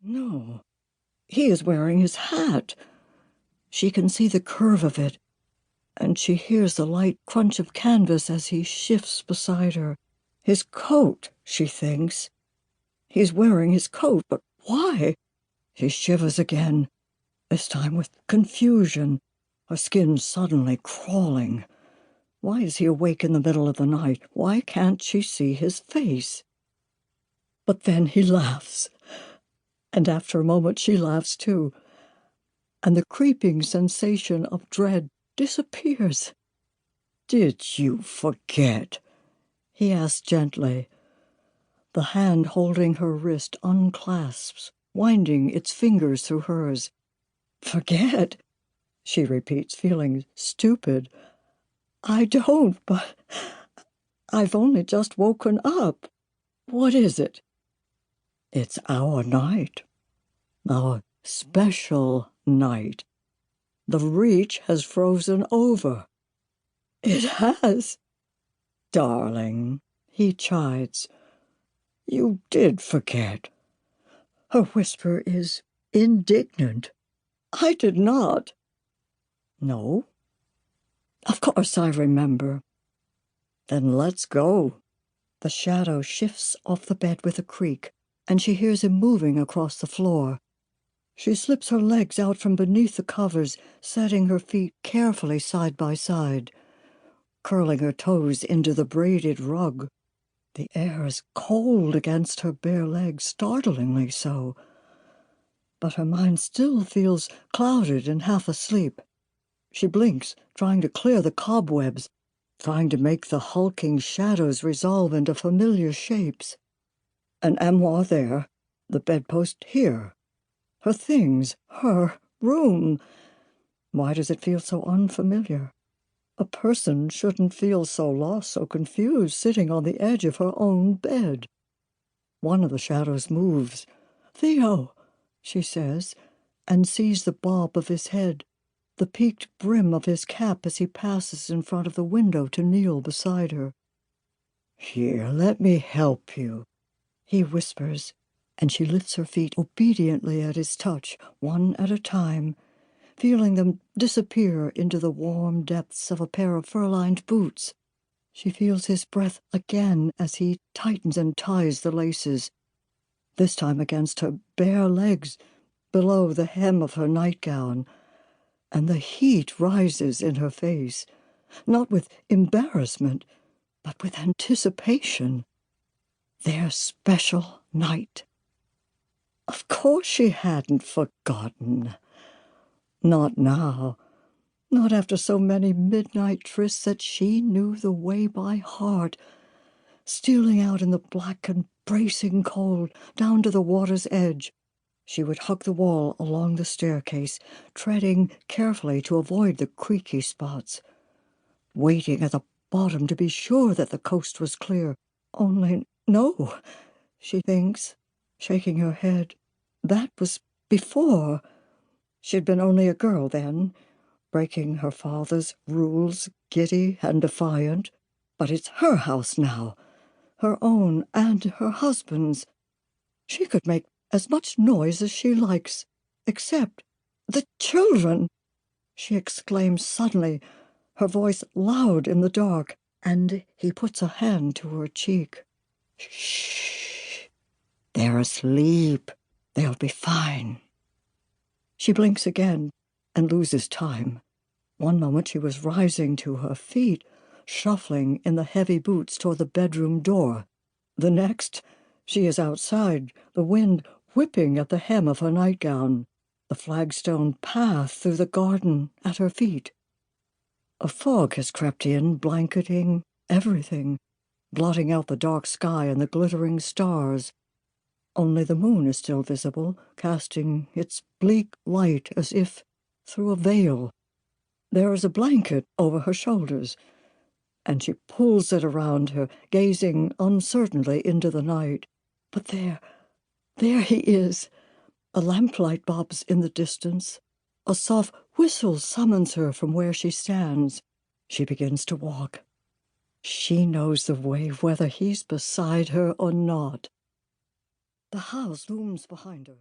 No, he is wearing his hat. She can see the curve of it, and she hears the light crunch of canvas as he shifts beside her. His coat, she thinks. He's wearing his coat, but why? She shivers again, this time with confusion, her skin suddenly crawling. Why is he awake in the middle of the night? Why can't she see his face? But then he laughs, and after a moment she laughs too, and the creeping sensation of dread disappears. "Did you forget?" he asks gently. The hand holding her wrist unclasps, winding its fingers through hers. "Forget?" she repeats, feeling stupid. "I don't, but I've only just woken up. What is it?" "It's our night. Our special night. The Reach has frozen over." "It has?" "Darling," he chides. "You did forget." Her whisper is indignant. "I did not." "No? Of course I remember." "Then let's go." The shadow shifts off the bed with a creak, and she hears him moving across the floor. She slips her legs out from beneath the covers, setting her feet carefully side by side, curling her toes into the braided rug. The air is cold against her bare legs, startlingly so. But her mind still feels clouded and half asleep. She blinks, trying to clear the cobwebs, trying to make the hulking shadows resolve into familiar shapes. An armoire there, the bedpost here. Her things, her room. Why does it feel so unfamiliar? A person shouldn't feel so lost, so confused, sitting on the edge of her own bed. One of the shadows moves. "Theo," she says, and sees the bob of his head, the peaked brim of his cap as he passes in front of the window to kneel beside her. "Here, let me help you," he whispers, and she lifts her feet obediently at his touch, one at a time, feeling them disappear into the warm depths of a pair of fur-lined boots. She feels his breath again as he tightens and ties the laces, this time against her bare legs, below the hem of her nightgown, and the heat rises in her face, not with embarrassment, but with anticipation. Their special night. Of course she hadn't forgotten. Not now. Not after so many midnight trysts that she knew the way by heart, stealing out in the black and bracing cold down to the water's edge. She would hug the wall along the staircase, treading carefully to avoid the creaky spots, waiting at the bottom to be sure that the coast was clear. Only no, she thinks, shaking her head. That was before. She'd been only a girl then, breaking her father's rules, giddy and defiant. But it's her house now, her own and her husband's. She could make as much noise as she likes, except the children, she exclaims suddenly, her voice loud in the dark, and he puts a hand to her cheek. "Shh. They're asleep. They'll be fine." She blinks again and loses time. One moment she was rising to her feet, shuffling in the heavy boots toward the bedroom door. The next, she is outside, the wind whipping at the hem of her nightgown, the flagstone path through the garden at her feet. A fog has crept in, blanketing everything, blotting out the dark sky and the glittering stars. Only the moon is still visible, casting its bleak light as if through a veil. There is a blanket over her shoulders, and she pulls it around her, gazing uncertainly into the night. But there he is. A lamplight bobs in the distance. A soft whistle summons her from where she stands. She begins to walk. She knows the way, whether he's beside her or not. The house looms behind her.